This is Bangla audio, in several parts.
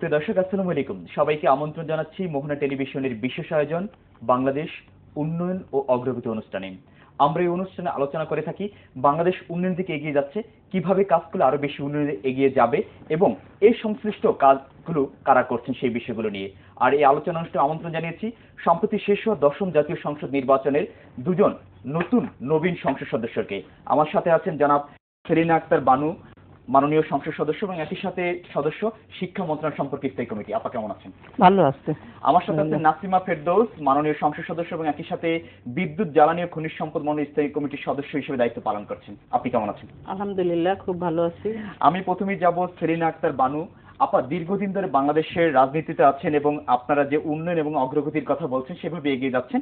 সুপ্রিয় দর্শক, আসসালামু আলাইকুম। সবাইকে আমন্ত্রণ জানাচ্ছি মোহনা টেলিভিশনের বিশেষ আয়োজন বাংলাদেশ উন্নয়ন ও অগ্রগতি অনুষ্ঠানে। আমরা এই অনুষ্ঠানে আলোচনা করে থাকি বাংলাদেশ উন্নয়নের দিকে এগিয়ে যাচ্ছে, কিভাবে কাজগুলো আরো বেশি উন্নয়নে এগিয়ে যাবে এবং এই সংশ্লিষ্ট কাজগুলো কারা করছেন সেই বিষয়গুলো নিয়ে। আর এই আলোচনা অনুষ্ঠানে আমন্ত্রণ জানিয়েছি সম্প্রতি শেষ হওয়া ১০ম জাতীয় সংসদ নির্বাচনের দুজন নবীন সংসদ সদস্যকে। আমার সাথে আছেন জনাব সেলিনা আক্তার বানু, মাননীয় সংসদ সদস্য এবং একই সাথে সদস্য শিক্ষা মন্ত্রণালয় সম্পর্কে স্থায়ী কমিটি। আপা কেমন আছেন? ভালো আছে। আমার সাথে আছেন নাসিমা ফেরদৌস, মাননীয় সংসদ সদস্য এবং একই সাথে বিদ্যুৎ জ্বালানি ও খনিজ সম্পদ মন্ত্রণালয় স্থায়ী কমিটির সদস্য হিসেবে দায়িত্ব পালন করছেন। আপনি কেমন আছেন? আলহামদুলিল্লাহ, খুব ভালো আছি। আমি প্রথমেই যাব সেলিনা আক্তার বানু। আপা দীর্ঘদিন ধরে বাংলাদেশের রাজনীতিতে আছেন এবং আপনারা যে উন্নয়ন এবং অগ্রগতির কথা বলছেন সেভাবে এগিয়ে যাচ্ছেন,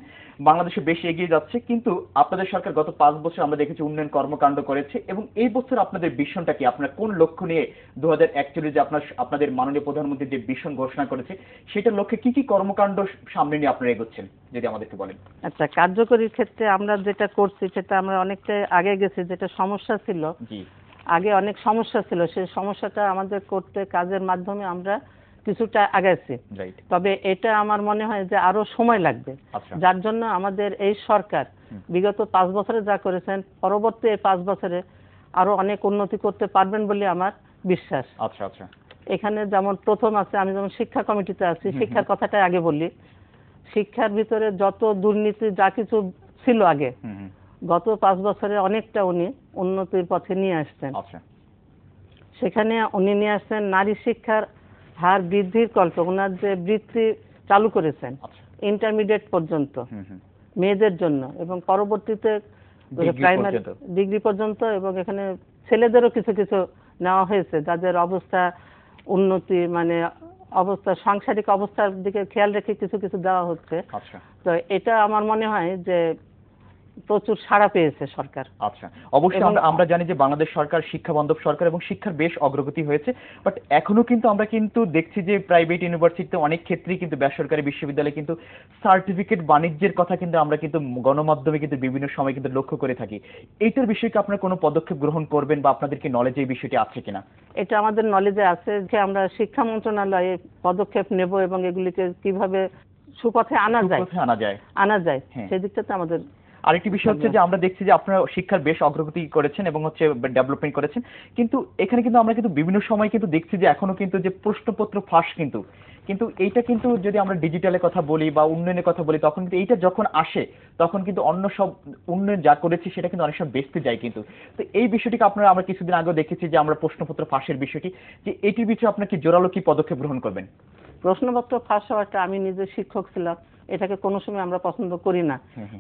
বাংলাদেশে বেশি এগিয়ে যাচ্ছে। কিন্তু আপনাদের সরকার গত 5 বছর আমরা দেখেছি উন্নয়ন কর্মকাণ্ড করেছে এবং এই বছর আপনাদের ভিশনটা কি? আপনারা কোন লক্ষ্য নিয়ে 2041 যে আপনাদের মাননীয় প্রধানমন্ত্রী যে ভিশন ঘোষণা করেছে সেটার লক্ষ্যে কি কি কর্মকাণ্ড সামনে নিয়ে আপনারা এগোচ্ছেন যদি আমাদেরকে বলেন। আচ্ছা, কার্যকরীর ক্ষেত্রে আমরা যেটা করছি সেটা আমরা অনেকটা আগে গেছি। যেটা সমস্যা ছিল, আগে অনেক সমস্যা ছিল, সেই সমস্যাটা আমাদের করতে কাজের মাধ্যমে আমরা কিছুটা আগাইছি। তবে এটা আমার মনে হয় যে আরো সময় লাগবে, যার জন্য আমাদের এই সরকার বিগত 5 বছরে যা করেছেন পরবর্তী এই 5 বছরে আরো অনেক উন্নতি করতে পারবেন বলে আমার বিশ্বাস। আচ্ছা আচ্ছা, এখানে যেমন প্রথম আছে, আমি যেমন শিক্ষা কমিটিতে আছি, শিক্ষার কথাটা আগে বলি। শিক্ষার ভিতরে যত দুর্নীতি যা কিছু ছিল আগে, গত 5 বছরে অনেকটা উনি উন্নতির পথে নিয়ে আসছেন। সেখানে উনি নিয়ে আসছেন নারী শিক্ষার হার বৃদ্ধির কল্পে। ওনার যে বৃত্তি চালু করেছেন ইন্টারমিডিয়েট পর্যন্ত মেয়েদের জন্য এবং পরবর্তীতে প্রাইমারি ডিগ্রি পর্যন্ত, এবং এখানে ছেলেদেরও কিছু কিছু নেওয়া হয়েছে যাদের অবস্থা উন্নতি মানে অবস্থা সাংসারিক অবস্থার দিকে খেয়াল রেখে কিছু কিছু দেওয়া হচ্ছে। তো এটা আমার মনে হয় যে প্রচুর সাড়া পেয়েছে সরকার। আচ্ছা, অবশ্যই আমরা জানি যে বাংলাদেশ সরকার শিক্ষা বান্ধব সরকার এবং শিক্ষার বেশ অগ্রগতি হয়েছে, বাট এখনো কিন্তু আমরা কিন্তু দেখছি যে প্রাইভেট ইউনিভার্সিটিতে অনেক ক্ষেত্রেই কিন্তু বেসরকারি বিশ্ববিদ্যালয়ে কিন্তু সার্টিফিকেট বাণিজ্যের কথা কিন্তু আমরা কিন্তু গণমাধ্যমে কিন্তু বিভিন্ন সময় কিন্তু লক্ষ্য করে থাকি। এইটার বিষয়ে কি আপনারা কোনো পদক্ষেপ গ্রহণ করবেন বা আপনাদের কি নলেজে এই বিষয়টি আছে কিনা? এটা আমাদের নলেজে আছে যে আমরা শিক্ষা মন্ত্রণালয়ে পদক্ষেপ নেব এবং এগুলিকে কিভাবে সুপথে আনা যায় সেদিকটাতে আমাদের। আরেকটি বিষয় হচ্ছে যে আমরা দেখছি যে আপনারা শিক্ষার বেশ অগ্রগতি করেছেন এবং হচ্ছে ডেভেলপমেন্ট করেছেন, কিন্তু এখানে কিন্তু আমরা কিন্তু বিভিন্ন সময় কিন্তু দেখছি যে এখনো কিন্তু যে প্রশ্নপত্র ফাঁস কিন্তু এইটা কিন্তু যদি আমরা ডিজিটালের কথা বলি বা উন্নয়নের কথা বলি, তখন কিন্তু এইটা যখন আসে তখন কিন্তু অন্য সব উন্নয়ন যা করেছি সেটা কিন্তু অনেক সময় বেচতে যায় কিন্তু। তো এই বিষয়টিকে আপনারা আমরা কিছুদিন আগেও দেখেছি যে আমরা প্রশ্নপত্র ফাঁসের বিষয়টি, যে এটির বিষয়ে আপনার কি জোরালো কি পদক্ষেপ গ্রহণ করবেন? প্রশ্নপত্র ফাঁস হওয়াটা, আমি নিজে শিক্ষক ছিলাম, এটাকে কোনো সময় আমরা পছন্দ করি না,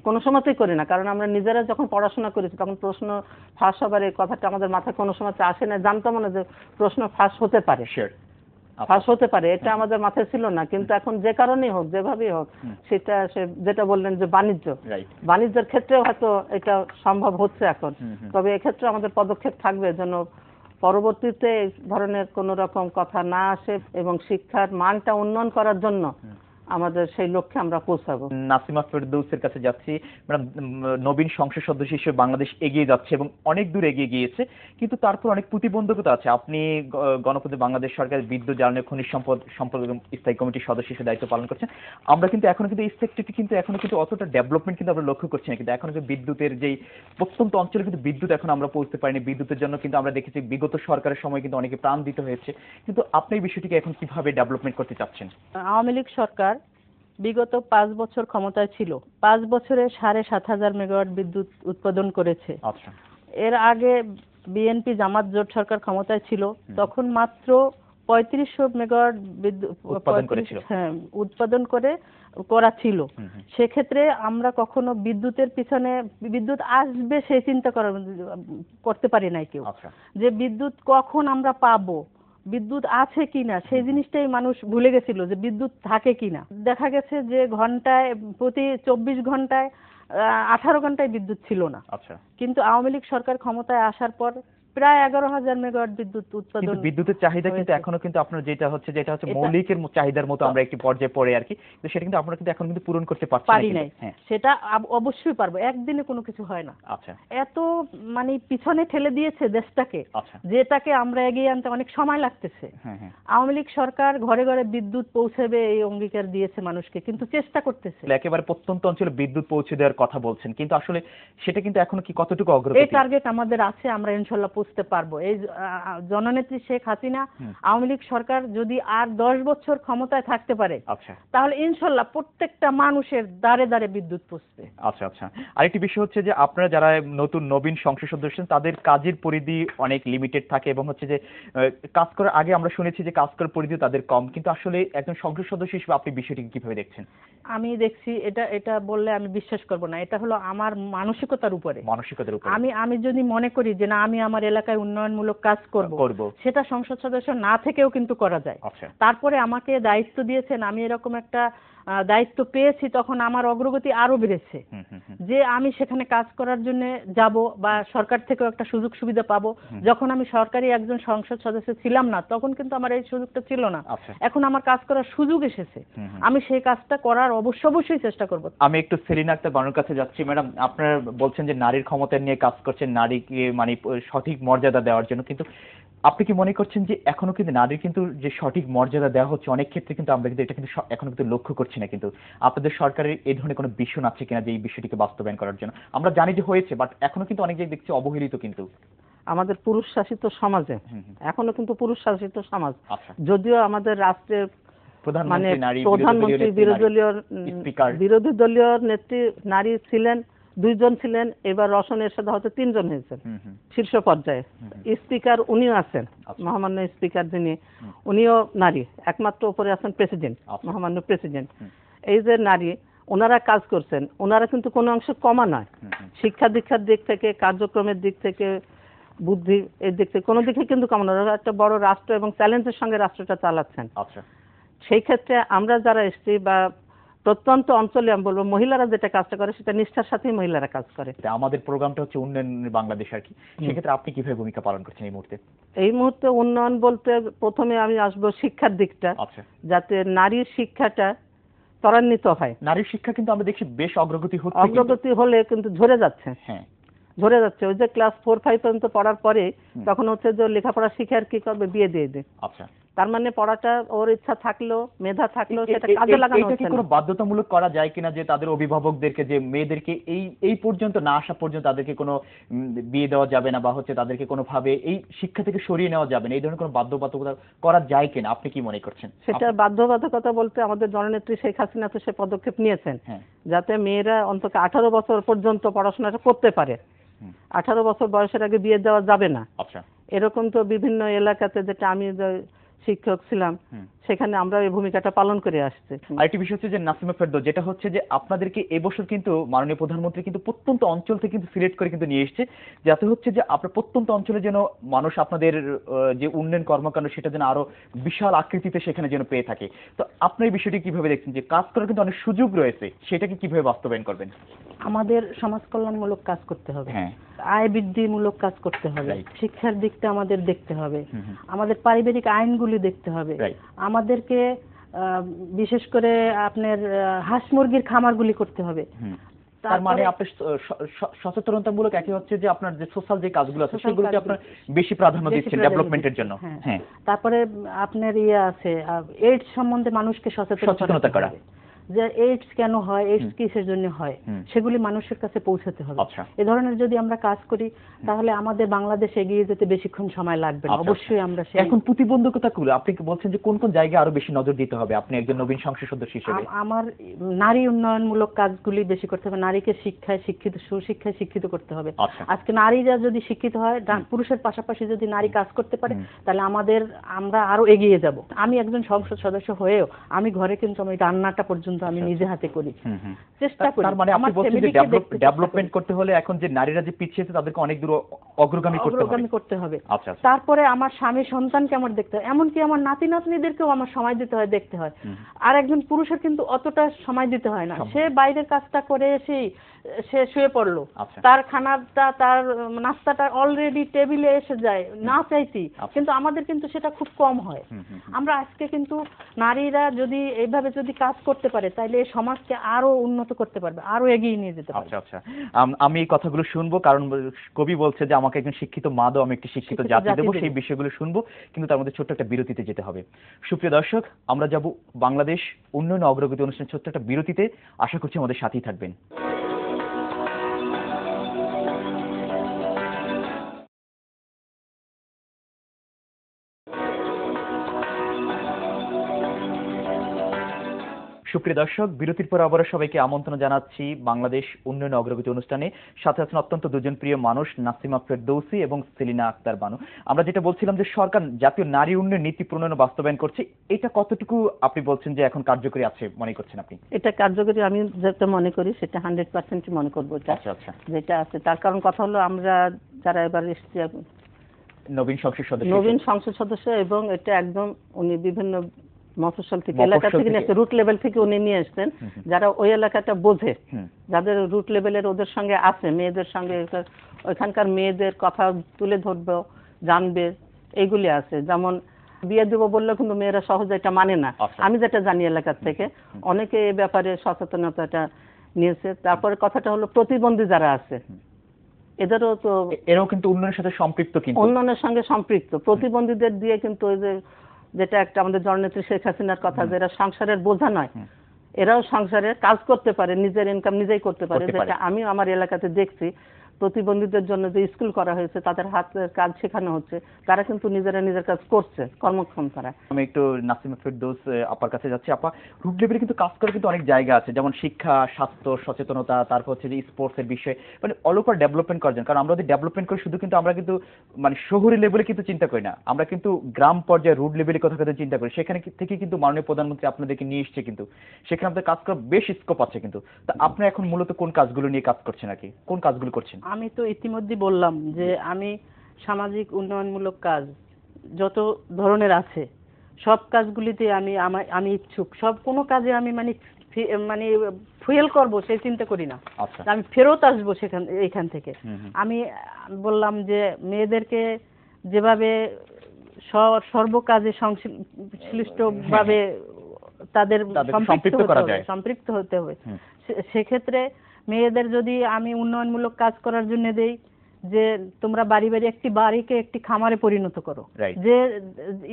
কোনো সময়তেই করি না। কারণ আমরা নিজেরা যখন পড়াশোনা করেছি তখন প্রশ্ন ফাঁস হবার এই কথাটা আমাদের মাথায় কোনো সময় আসে না, জানতাম না যে প্রশ্ন ফাঁস হতে পারে, এটা আমাদের মাথায় ছিল না। কিন্তু এখন যে কারণেই হোক, যেভাবেই হোক, সেটা যেটা বললেন যে বাণিজ্যের ক্ষেত্রেও হয়তো এটা সম্ভব হচ্ছে এখন। তবে এক্ষেত্রে আমাদের পদক্ষেপ থাকবে যেন পরবর্তীতে এই ধরনের কোনো রকম কথা না আসে এবং শিক্ষার মানটা উন্নয়ন করার জন্য আমাদের সেই লক্ষ্যে আমরা পৌঁছাবো। নাসিমা ফেরদৌসের কাছে যাচ্ছি। ম্যাডাম, নবীন সংসদ সদস্য হিসেবে বাংলাদেশ এগিয়ে যাচ্ছে এবং অনেক দূর এগিয়ে গিয়েছে, কিন্তু তারপর অনেক প্রতিবন্ধকতা আছে। আপনি গণপ্রজাতন্ত্রী বাংলাদেশ সরকারের বিদ্যুৎ জ্বালানি খনিজ সম্পদ স্থায়ী কমিটির সদস্য হিসেবে দায়িত্ব পালন করছেন। আমরা কিন্তু এখনো কিন্তু এই সেক্টরটি কিন্তু এখনো কিন্তু অতটা ডেভেলপমেন্ট কিন্তু আমরা লক্ষ্য করছি না, কিন্তু এখনো কিন্তু বিদ্যুতের যেই প্রত্যন্ত অঞ্চলে কিন্তু বিদ্যুৎ এখন আমরা পৌঁছতে পারিনি। বিদ্যুতের জন্য কিন্তু আমরা দেখেছি বিগত সরকারের সময় কিন্তু অনেকে প্রাণ দিতে হয়েছে, কিন্তু আপনি এই বিষয়টিকে এখন কিভাবে ডেভেলপমেন্ট করতে চাচ্ছেন? আওয়ামী লীগ সরকার বিগত 5 বছর ক্ষমতায় ছিল, 5 বছরে 7,500 মেগাওয়াট বিদ্যুৎ উৎপাদন করেছে। এর আগে বিএনপি জামাত জোট সরকার ক্ষমতায় ছিল, তখন মাত্র 3500 মেগাওয়াট বিদ্যুৎ উৎপাদন করা ছিল। সেক্ষেত্রে আমরা কখনো বিদ্যুতের পিছনে বিদ্যুৎ আসবে সেই চিন্তা করতে পারি নাই কেউ, যে বিদ্যুৎ কখন আমরা পাবো, বিদ্যুৎ আছে কিনা সেই জিনিসটাই মানুষ ভুলে গেছিল, যে বিদ্যুৎ থাকে কিনা। দেখা গেছে যে ঘন্টায় প্রতি 24 ঘন্টায় 18 ঘন্টায় বিদ্যুৎ ছিল না। কিন্তু আওয়ামী লীগ সরকার ক্ষমতায় আসার পর প্রায় 11,000 মেগাওয়াট বিদ্যুৎ উৎপাদন। কিন্তু বিদ্যুতের চাহিদা কিন্তু এখনো কিন্তু আপনার যেটা হচ্ছে মৌলিকের চাহিদার মতো আমরা একটি পর্যায়ে পড়ে আর কি, কিন্তু সেটা কিন্তু আপনারা কিন্তু এখন কিন্তু পূরণ করতে পারি নাই। সেটা অবশ্যই পারবো, একদিনে কোনো কিছু হয় না। আচ্ছা, এত মানে পিছনে ঠেলে দিয়েছে দেশটাকে, আচ্ছা, যেটাকে আমরা এগিয়ে আনতে অনেক সময় লাগতেছে। আওয়ামী লীগ সরকার ঘরে ঘরে বিদ্যুৎ পৌঁছাবে এই অঙ্গীকার দিয়েছে মানুষকে, কিন্তু চেষ্টা করতেছে। একেবারে প্রত্যন্ত অঞ্চলে বিদ্যুৎ পৌঁছে দেওয়ার কথা বলছেন, কিন্তু আসলে সেটা কিন্তু এখনো কি কতটুকু অগ্রগতি? এই টার্গেট আমাদের আছে, আমরা ইনশাল্লাহ পৌঁছতে পারবো। এই জননেত্রী শেখ হাসিনা আওয়ামী লীগ সরকার যদি আর 10 বছর ক্ষমতায় থাকতে পারে, আচ্ছা, তাহলে ইনশাল্লাহ প্রত্যেকটা মানুষের দ্বারে দ্বারে বিদ্যুৎ পৌঁছবে। আচ্ছা, আচ্ছা। আরেকটি বিষয় হচ্ছে যে আপনারা যারা নবীন সংসদ সদস্য তাদের কাজের পরিধি অনেক লিমিটেড থাকে এবং হচ্ছে যে কাজ করার আগে আমরা শুনেছি যে কাজ করার পরিধি তাদের কম, কিন্তু আসলে একজন সংসদ সদস্য হিসেবে আপনি বিষয়টিকে কিভাবে দেখছেন? আমি দেখছি এটা বললে আমি বিশ্বাস করব না। এটা হলো আমার মানসিকতার উপরে। আমি যদি মনে করি যে না আমি আমার এলাকায় উন্নয়নমূলক কাজ করব, সেটা সংসদ সদস্য না থেকেও কিন্তু করা যায়। তারপরে আমাকে দায়িত্ব দিয়েছেন, আমি এরকম একটা দায়িত্ব পেয়েছি, তখন আমার অগ্রগতি আরো বেড়েছে যে আমি সেখানে কাজ করার জন্য যাব বা সরকার থেকেও একটা সুযোগ সুবিধা পাবো। যখন আমি সরকারি একজন সংসদ সদস্য ছিলাম না তখন কিন্তু আমার এই সুযোগটা ছিল না। এখন আমার কাজ করার সুযোগ এসেছে, আমি সেই কাজটা করার অবশ্যই চেষ্টা করব। আমি একটু সেলিনা আক্তার বানুর কাছে যাচ্ছি। ম্যাডাম, আপনারা বলছেন যে নারীর ক্ষমতা নিয়ে কাজ করছেন, নারীকে মানে সঠিক মর্যাদা দেওয়ার জন্য, কিন্তু আপনি কি মনে করছেন যে এখনো কিন্তু নারীর কিন্তু যে সঠিক মর্যাদা দেওয়া হচ্ছে অনেক ক্ষেত্রে কিন্তু আমরা কিন্তু এটা কিন্তু এখনো কিন্তু লক্ষ্য করছি না? কিন্তু আপনাদের সরকারের এই ধরনের কোনো ভিশন আছে কিনা যে এই বিষয়টিকে বাস্তবায়ন করার জন্য? আমরা জানি যে হয়েছে, বাট এখনো কিন্তু অনেক জায়গায় দেখছি অবহেলিত। কিন্তু আমাদের পুরুষ শাসিত সমাজে এখনো কিন্তু পুরুষ শাসিত সমাজ, যদিও আমাদের রাষ্ট্রের প্রধানমন্ত্রী বিরোধী দলীয় নেত্রী নারী ছিলেন, 2 জন ছিলেন, এবার রওশন এরশাদ হয়তো 3 জন হয়েছেন শীর্ষ পর্যায়ে। স্পিকার উনিও আছেন, মহামান্য স্পিকার যিনি উনিও নারী, একমাত্র উপরে আছেন প্রেসিডেন্ট, মহামান্য প্রেসিডেন্ট। এই যে নারী, ওনারা কাজ করছেন, ওনারা কিন্তু কোনো অংশ কমা নয়। শিক্ষা দীক্ষার দিক থেকে, কার্যক্রমের দিক থেকে, বুদ্ধি এর দিক থেকে কোনো দিকে কিন্তু কমা নয়। একটা বড় রাষ্ট্র এবং চ্যালেঞ্জের সঙ্গে রাষ্ট্রটা চালাচ্ছেন। সেই ক্ষেত্রে আমরা যারা এসছি বা প্রত্যন্ত অঞ্চলে আমি বলবো মহিলারা যেটা কাজটা করে সেটা নিষ্ঠার সাথেই মহিলারা কাজ করে। আমাদের প্রোগ্রামটা হচ্ছে উন্নয়ন বাংলাদেশ আর কি, সেক্ষেত্রে আপনি কিভাবে ভূমিকা পালন করছেন এই মুহূর্তে? এই মুহূর্তে উন্নয়ন বলতে প্রথমে আমি আসবো শিক্ষার দিকটা, যাতে নারীর শিক্ষাটা ত্বরান্বিত হয়। নারীর শিক্ষা কিন্তু আমরা দেখছি বেশ অগ্রগতি হচ্ছে, অগ্রগতি হলে কিন্তু ঝরে যাচ্ছে। ঝরে যাচ্ছে। ওই যে ক্লাস 4-5 পর্যন্ত পড়ার পরে তখন হচ্ছে যে লেখাপড়া শিখে আর কি করবে, বিয়ে দিয়ে দেয়। তার মানে পড়াটা ওর ইচ্ছা থাকলেও, মেধা থাকলেও সেটা কাজে লাগানো হচ্ছে না। কোনো বাধ্যতামূলক করা যায় কিনা যে তাদের অভিভাবকদেরকে, যে মেয়েদেরকে এই পর্যন্ত না আসা পর্যন্ত তাদেরকে কোনো বিয়ে দেওয়া যাবে না বা হচ্ছে তাদেরকে কোনোভাবে এই শিক্ষা থেকে সরিয়ে নেওয়া যাবে না, এই ধরনের কোনো বাধ্যবাধকতা করা যায় কিনা আপনি কি মনে করছেন? সেটা বাধ্যবাধকতা বলতে আমাদের জননেত্রী শেখ হাসিনা তো সে পদক্ষেপ নিয়েছেন যাতে মেয়েরা অন্তত 18 বছর পর্যন্ত পড়াশোনাটা করতে পারে। 18 বছর বয়সের আগে বিয়ে দেওয়া যাবে না। এরকম তো বিভিন্ন এলাকাতে, যেটা আমি শিক্ষক ছিলাম সেখানে আমরা এই ভূমিকাটা পালন করে আসছি। আরেকটি বিষয় হচ্ছে যে নাসিমা ফেরদৌস, যেটা হচ্ছে যে আপনাদেরকে এবছর কিন্তু মাননীয় প্রধানমন্ত্রী কিন্তু প্রত্যন্ত অঞ্চল থেকে কিন্তু সিলেক্ট করে কিন্তু নিয়ে এসেছে, যাতে হচ্ছে যে আপনার প্রত্যন্ত অঞ্চলে যেন মানুষ আপনাদের যে উন্নয়ন কর্মকাণ্ড সেটা যেন আরো বিশাল আকৃতিতে সেখানে যেন পেয়ে থাকে। তো আপনি এই বিষয়টি কিভাবে দেখছেন যে কাজ করার কিন্তু অনেক সুযোগ রয়েছে, সেটাকে কিভাবে বাস্তবায়ন করবেন? আমাদের সমাজ কল্যাণমূলক কাজ করতে হবে, আয় বৃদ্ধিমূলক কাজ করতে হবে, শিক্ষার দিকটা আমাদের দেখতে হবে, আমাদের পারিবারিক আইনগুলি দেখতে হবে, আমাদেরকে বিশেষ করে আপনার হাঁস মুরগির খামারগুলি করতে হবে। তার মানে আপনার সচেতনতামূলক একই হচ্ছে যে আপনার যে সোশ্যাল যে কাজগুলো আছে সেগুলোকে আপনার বেশি প্রাধান্য দিচ্ছেন ডেভেলপমেন্টের জন্য। তারপরে আপনার আছে এইডস সম্বন্ধে মানুষকে সচেতনতা করা, যে এইডস কেন হয়, এইডস কিসের জন্য হয়, সেগুলি মানুষের কাছে পৌঁছাতে হবে। এ ধরনের যদি আমরা কাজ করি তাহলে আমাদের বাংলাদেশ এগিয়ে যেতে বেশিক্ষণ সময় লাগবে না। অবশ্যই আমরা এখন প্রতিবন্ধকতাগুলো আপনি বলছেন যে কোন কোন জায়গায় আরো বেশি নজর দিতে হবে আপনি একজন নবীন সংসদ সদস্য হিসেবে? আমার নারী উন্নয়নমূলক কাজগুলি বেশি করতে হবে, নারীকে শিক্ষায় শিক্ষিত, সুশিক্ষায় শিক্ষিত করতে হবে। আজকে নারীরা যদি শিক্ষিত হয়, পুরুষের পাশাপাশি যদি নারী কাজ করতে পারে, তাহলে আমরা আরো এগিয়ে যাব। আমি একজন সংসদ সদস্য হয়েও আমি ঘরে কিন্তু আমি রান্নাটা পর্যন্ত পর্যন্ত আমি নিজে হাতে করি, হুম, হুম। চেষ্টা করি। তার মানে আপনি আমার বলছেন যে ফ্যামিলিকে দেখতে চেষ্টা ডেভেলপমেন্ট করি। করতে হলে এখন যে নারীরা যে পিছিয়েছে তাদেরকে অনেক দূর অগ্রগামী করতে হবে। অগ্রগামী করতে হবে। আচ্ছা আচ্ছা। তারপরে আমার স্বামী সন্তানকে আমার দেখতে হয়, এমনকি আমার নাতি নাতনিদেরকেও আমার সময় দিতে হয়, দেখতে হয়। হুম। আর একজন পুরুষের কিন্তু অতটা সময় দিতে হয় না, সম্ভব সে না। বাইরের কাজটা করে এসেই সে শুয়ে পড়লো, আচ্ছা। তার খানাটা তার নাস্তাটা অলরেডি টেবিলে এসে যায় না চাইতেই। আচ্ছা। কিন্তু আমাদের কিন্তু সেটা খুব কম হয়। হুম, হুম, হুম। আমরা আজকে কিন্তু নারীরা যদি এইভাবে যদি কাজ করতে পারে তাহলে এই সমাজকে আরো উন্নত করতে পারবে, আরো এগিয়ে নিয়ে যেতে পারবে। আচ্ছা আচ্ছা। আমি এই কথাগুলো শুনবো, কারণ কবি বলছে যে আমাকে একজন শিক্ষিত মা দাও, আমি একটি শিক্ষিত শিক্ষিত জাতি জাতি দেবো। দেব। সেই বিষয়গুলো শুনবো, কিন্তু তার মধ্যে ছোট্ট একটা বিরতিতে যেতে হবে। সুপ্রিয় দর্শক, আমরা যাব বাংলাদেশ উন্নয়ন ও অগ্রগতি অনুষ্ঠানের ছোট্ট একটা বিরতিতে। আশা করছি আমাদের সাথেই থাকবেন। সুপ্রিয় দর্শক, বিরতির পর আবারও সবাইকে আমন্ত্রণ জানাচ্ছি বাংলাদেশ উন্নয়ন অগ্রগতি অনুষ্ঠানে। সাথে আছেন অত্যন্ত দুজন প্রিয় মানুষ, নাসিমা ফেরদৌসী এবং সেলিনা আক্তার বানু। আমরা যেটা বলছিলাম যে সরকার জাতীয় নারী উন্নয়ন নীতি প্রণয়ন ও বাস্তবায়ন করছে, এটা কতটুকু আপনি বলছেন যে এখন কার্যকরী আছে মনে করছেন আপনি? এটা কার্যকরী আমি যেটা মনে করি সেটা 100% মনে করবো এটা। আচ্ছা আচ্ছা। যেটা আছে তার কারণ কথা হলো আমরা যারা এবার এসেছি নবীন সংসদ সদস্য। নবীন সংসদ সদস্য, এবং এটা একদম উনি বিভিন্ন মফস্বল থেকে, মফস্বল এলাকা থেকে থেকে। নিয়ে আসছেন, রুট লেভেল থেকে উনি নিয়ে আসছেন, হুম, হুম। যারা ওই এলাকাটা বোঝে, হুম। যাদের রুট লেভেলের ওদের সঙ্গে আছে, মেয়েদের সঙ্গে ওইখানকার মেয়েদের কথা তুলে ধরবে, জানবে, এইগুলি আছে। যেমন বিয়ে দেবো বললেও কিন্তু মেয়েরা সহজে এটা মানে না। আচ্ছা। আমি যেটা জানি এলাকার থেকে অনেকে এই ব্যাপারে সচেতনতাটা নিয়েছে। তারপরে কথাটা হলো প্রতিবন্ধী যারা আছে এদেরও তো এরাও কিন্তু উন্নয়নের সাথে সম্পৃক্ত, কিন্তু উন্নয়নের সঙ্গে সম্পৃক্ত। প্রতিবন্ধীদের দিয়ে কিন্তু ওই যে যেটা একটা আমাদের জননেত্রী শেখ হাসিনার কথা, যেটা সংসারের বোঝা নয়, এরাও সংসারে কাজ করতে পারে, নিজের ইনকাম নিজেই করতে পারে। যেটা আমি আমার এলাকাতে দেখছি, প্রতিবন্ধীদের জন্য যে স্কুল করা হয়েছে, তাদের হাতের কাজ শেখানো হচ্ছে, তারা কিন্তু নিজেরা নিজের কাজ করছে, কর্মক্ষম তারা। আমি একটু নাসিমা ফেরদৌস আপার কাছে যাচ্ছি। আপা, রুট লেভেলে কিন্তু কাজ করার কিন্তু অনেক জায়গা আছে, যেমন শিক্ষা, স্বাস্থ্য, সচেতনতা, তারপর হচ্ছে যে স্পোর্টস এর বিষয়, মানে অল ওভার ডেভেলপমেন্ট করার জন্য। কারণ আমরা যদি ডেভেলপমেন্ট করি শুধু কিন্তু আমরা কিন্তু মানে শহরি লেভেলে কিন্তু চিন্তা করি না, আমরা কিন্তু গ্রাম পর্যায়ে রুট লেভেলের কথা কিন্তু চিন্তা করি। সেখানে থেকে কিন্তু মাননীয় প্রধানমন্ত্রী আপনাদেরকে নিয়ে এসছে, কিন্তু সেখানে আমাদের কাজ করার বেশ স্কোপ আছে কিন্তু। তা আপনি এখন মূলত কোন কাজগুলো নিয়ে কাজ করছেন, আর কি কোন কাজগুলো করছেন? আমি তো ইতিমধ্যে বললাম যে আমি সামাজিক উন্নয়নমূলক কাজ যত ধরনের আছে সব কাজগুলিতে আমি ইচ্ছুক। সব কোনো কাজে আমি মানে ফুয়েল করব সেই চিন্তা করি না। আচ্ছা। আমি ফেরত আসবো এখান থেকে। হুম, হুম। আমি বললাম যে মেয়েদেরকে যেভাবে সর্বকাজে সংশ্লিষ্টভাবে তাদের সম্পৃক্ত করা যায়, সম্পৃক্ত হতে হবে। হুম। সেক্ষেত্রে মেয়েদের যদি আমি উন্নয়নমূলক কাজ করার জন্য দেই যে তোমরা বাড়ি বাড়ি একটি বাড়িকে একটি খামারে পরিণত করো, Right. যে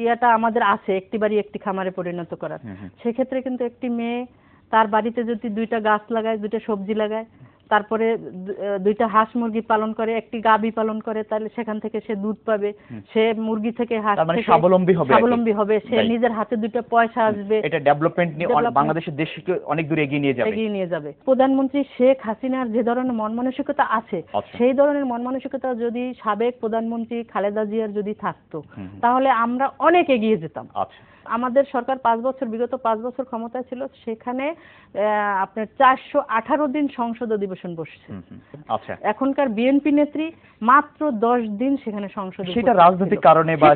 ইয়াটা আমাদের আছে একটি বাড়ি একটি খামারে পরিণত করার, হুম, হুম। সেক্ষেত্রে কিন্তু একটি মেয়ে তার বাড়িতে যদি 2টা গাছ লাগায়, 2টা সবজি লাগায়, তারপরে 2টা হাঁস মুরগি পালন করে, একটি গাভী পালন করে, তাহলে সেখান থেকে সে দুধ পাবে, সে মুরগি থেকে হাঁস তার মানে থেকে স্বাবলম্বী হবে, স্বাবলম্বী হবে, সে Right. নিজের হাতে 2টা পয়সা আসবে। এটা ডেভেলপমেন্ট নিয়ে Development- বাংলাদেশের দেশকে অনেক দূর এগিয়ে নিয়ে যাবে। এগিয়ে নিয়ে যাবে। প্রধানমন্ত্রী শেখ হাসিনার যে ধরনের মন মানসিকতা আছে, আচ্ছা। সেই ধরনের মন মানসিকতা যদি সাবেক প্রধানমন্ত্রী খালেদা জিয়ার যদি থাকতো, হুম। তাহলে আমরা অনেক এগিয়ে যেতাম। আচ্ছা। আমাদের সরকার বিগত 5 বছর ক্ষমতায় ছিল, সেখানে আপনার 418 দিন সংসদ অধিবেশন বসছে। হুম, হুম। আচ্ছা। এখনকার বিএনপি নেত্রী মাত্র 10 দিন সেখানে সংসদ সেটা রাজনৈতিক কারণে বা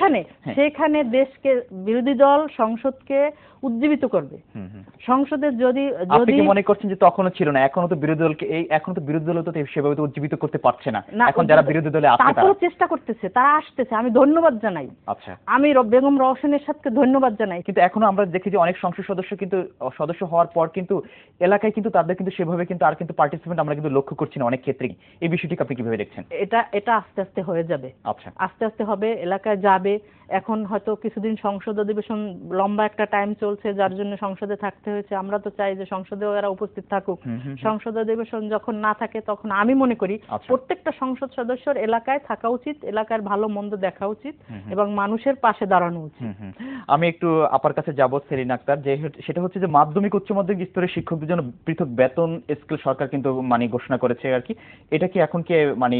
সেখানে দেশকে বিরোধী দল সংসদকে উজ্জীবিত করবে। হুম, হুম। সংসদে যদি আপনি কি মনে করছেন যে তখনও ছিল না, এখনো তো বিরোধী দলকে এখনো তো বিরোধী দল তো সেভাবে তো উজ্জীবিত করতে পারছে না, এখন যারা বিরোধী দলে আছে তারপরে চেষ্টা করতেছে, তারা আসতেছে, আমি ধন্যবাদ জানাই। আচ্ছা। আমি বেগম রওশনের সাথে ধন্যবাদ জানাই। কিন্তু এখনো আমরা দেখি যে অনেক সংসদ সদস্য কিন্তু সদস্য হওয়ার পর কিন্তু এলাকায় কিন্তু তাদের কিন্তু সেভাবে কিন্তু আর কিন্তু পার্টিসিপেন্ট আমরা কিন্তু লক্ষ্য করছি না অনেক ক্ষেত্রেই। এই বিষয়টিকে আপনি কিভাবে দেখছেন? এটা আস্তে আস্তে হয়ে যাবে। আচ্ছা। আস্তে আস্তে হবে, এলাকায় যাবে। এখন হয়তো কিছুদিন সংসদ অধিবেশন লম্বা একটা টাইম চলছে, যার জন্য সংসদে থাকতে হয়েছে। আমরা তো চাই যে সংসদেও এরা উপস্থিত থাকুক। সংসদ অধিবেশন যখন না থাকে তখন আমি মনে করি প্রত্যেকটা সংসদ সদস্যর এলাকায় থাকা উচিত, এলাকার ভালো মন্দ দেখা উচিত এবং মানুষের পাশে দাঁড়ানো উচিত। আমি একটু আপার কাছে যাব, সেলিনা আক্তার, যে সেটা হচ্ছে যে মাধ্যমিক উচ্চ মাধ্যমিক স্তরের শিক্ষকদের জন্য পৃথক বেতন স্কেল সরকার কিন্তু মানে ঘোষণা করেছে আর কি। এটা কি এখন কি মানে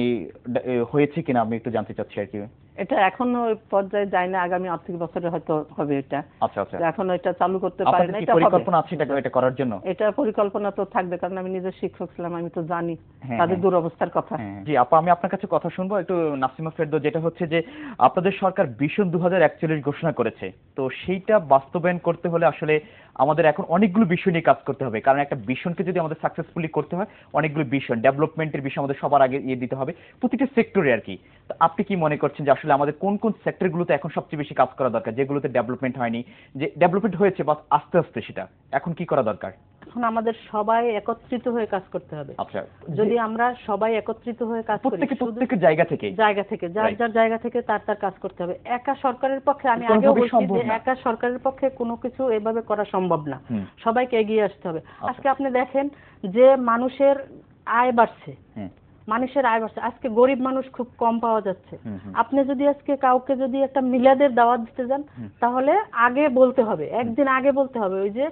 হয়েছে কিনা আমি একটু জানতে চাচ্ছি আর কি। এটা এখনো ওই পর্যায়ে যায় না, আগামী আর্থিক বছরে হয়তো হবে এটা। আচ্ছা আচ্ছা, এখনো এটা চালু করতে পারে আপনাদের না। কি এটা হবে, পরিকল্পনা আছে এটা করার জন্য? এটা পরিকল্পনা তো থাকবে, কারণ আমি নিজে শিক্ষক ছিলাম, আমি তো জানি হ্যাঁ, তাদের হ্যাঁ। দুরবস্থার কথা। জি আপা, আমি আপনার কাছে কথা শুনবো একটু নাসিমা ফেরদৌস, যেটা হচ্ছে যে আপনাদের সরকার ভিশন 2041 ঘোষণা করেছে, তো সেইটা বাস্তবায়ন করতে হলে আসলে আমাদের এখন অনেকগুলো বিষয় নিয়ে কাজ করতে হবে, কারণ একটা ভিশনকে যদি আমাদের সাকসেসফুলি করতে হয় অনেকগুলো ভিশন ডেভেলপমেন্টের বিষয় আমাদের সবার আগে দিতে হবে প্রতিটা সেক্টরে আর কি। তো আপনি কি মনে করছেন যে আসলে আমাদের কোন কোন সেক্টরগুলোতে এখন সবচেয়ে বেশি কাজ করা দরকার, যেগুলোতে ডেভেলপমেন্ট হয়নি, যে ডেভেলপমেন্ট হয়েছে বাস আস্তে আস্তে, সেটা এখন কি করা দরকার? এখন আমাদের সবাই একত্রিত হয়ে কাজ করতে হবে। আচ্ছা, যদি আমরা সবাই একত্রিত হয়ে কাজ করি, প্রত্যেকের জায়গা থেকে যার যার জায়গা থেকে তার কাজ করতে হবে। একা সরকারের পক্ষে, আমি আগেও কোনোভাবেই বলছি সম্ভব যে না। একা সরকারের পক্ষে কোনো কিছু এভাবে করা সম্ভব না। সবাইকে এগিয়ে আসতে হবে। আজকে আপনি দেখেন যে মানুষের আয় বাড়ছে, আজকে গরিব মানুষ খুব কম পাওয়া যাচ্ছে। আপনি যদি আজকে কাউকে যদি একটা মিলাদের দাওয়াত দিতে যান, তাহলে আগে বলতে হবে, একদিন আগে বলতে হবে, ওই যে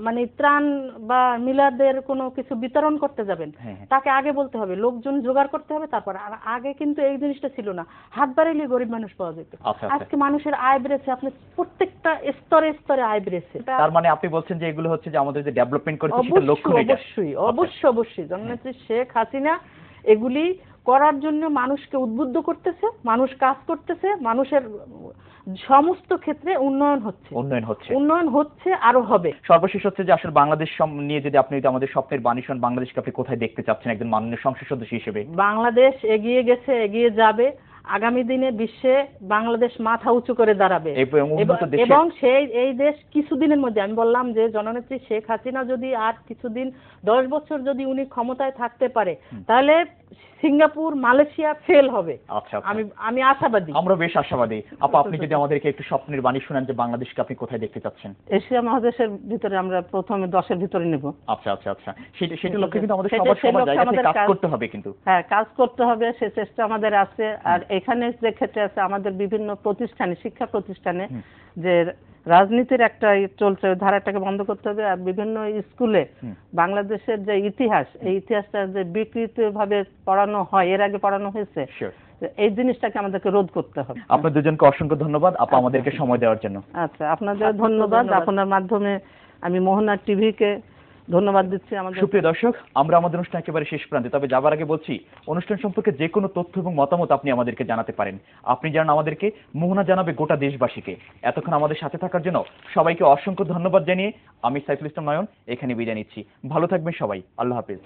মানে ত্রাণ বা মিলাদের কোনো কিছু বিতরণ করতে যাবেন, তাকে আগে বলতে হবে, লোকজন জোগাড় করতে হবে, তারপর। আর আগে কিন্তু এই জিনিসটা ছিল না, হাত বাড়াইলে গরিব মানুষ পাওয়া যেত। আজকে মানুষের আয় বেড়েছে, আপনি প্রত্যেকটা স্তরে স্তরে আয় বেড়েছে। তার মানে আপনি বলছেন যে এগুলো হচ্ছে যে আমাদের যে ডেভেলপমেন্ট করেছে সেটা লক্ষ্য এটা। অবশ্যই জননেত্রী শেখ হাসিনা এগুলি করার জন্য মানুষকে উদ্বুদ্ধ করতেছে, মানুষ কাজ করতেছে, মানুষের সমস্ত ক্ষেত্রে উন্নয়ন হচ্ছে, আরো হবে। সর্বশেষ হচ্ছে যে আসলে বাংলাদেশ নিয়ে যদি আপনি আমাদের স্বপ্নের বাণী শোন, বাংলাদেশকে আপনি কোথায় দেখতে চাচ্ছেন একজন মাননীয় সংসদ সদস্য হিসেবে? বাংলাদেশ এগিয়ে গেছে, এগিয়ে যাবে, আগামী দিনে বিশ্বে বাংলাদেশ মাথা উঁচু করে দাঁড়াবে, এবং এই দেশ কিছুদিনের মধ্যে, আমি বললাম যে জননেত্রী শেখ হাসিনা যদি আর কিছুদিন 10 বছর যদি উনি ক্ষমতায় থাকতে পারে, তাহলে সিঙ্গাপুর মালয়েশিয়া ফেল হবে। আচ্ছা, আমি আশাবাদী। আমরা বেশ আশাবাদী। আপা, আপনি যদি আমাদেরকে একটু স্বপ্নের বাণী শোনান যে বাংলাদেশকে আপনি কোথায় দেখতে চাচ্ছেন? এশিয়া মহাদেশের ভিতরে আমরা প্রথমে 10-এর ভিতরে নেব। আচ্ছা, সেটা লক্ষ্যে কিন্তু আমাদের সবার জায়গা থেকে কাজ করতে হবে, কিন্তু হ্যাঁ, কাজ করতে হবে, সে চেষ্টা আমাদের আছে। আর এখানে যে ক্ষেত্রে আছে আমাদের বিভিন্ন প্রতিষ্ঠানে, শিক্ষা প্রতিষ্ঠানে যে রাজনীতির একটা চলছে, ধারাটাকে বন্ধ করতে হবে। আর বিভিন্ন স্কুলে বাংলাদেশের যে ইতিহাস, এই ইতিহাসটা যে বিকৃতভাবে পড়ানো হয়, এর আগে পড়ানো হয়েছে, এই জিনিসটাকে আমাদেরকে রোধ করতে হবে। আপনাদের দুজনকে অসংখ্য ধন্যবাদ আপা আমাদেরকে সময় দেওয়ার জন্য। আচ্ছা, আপনাদের ধন্যবাদ। আপনার মাধ্যমে আমি মোহনা টিভিকে ধন্যবাদ দিচ্ছি। সুপ্রিয় দর্শক, আমরা আমাদের অনুষ্ঠান একেবারে শেষ প্রান্তে, তবে যাবার আগে বলছি অনুষ্ঠান সম্পর্কে যে কোনো তথ্য এবং মতামত আপনি আমাদেরকে জানাতে পারেন। আপনি জানান আমাদেরকে, মোহনা জানাবে গোটা দেশবাসীকে। এতক্ষণ আমাদের সাথে থাকার জন্য সবাইকে অসংখ্য ধন্যবাদ জানিয়ে আমি সাইফুল ইসলাম নয়ন এখানে বিদায় নিচ্ছি। ভালো থাকবেন সবাই, আল্লাহ হাফেজ।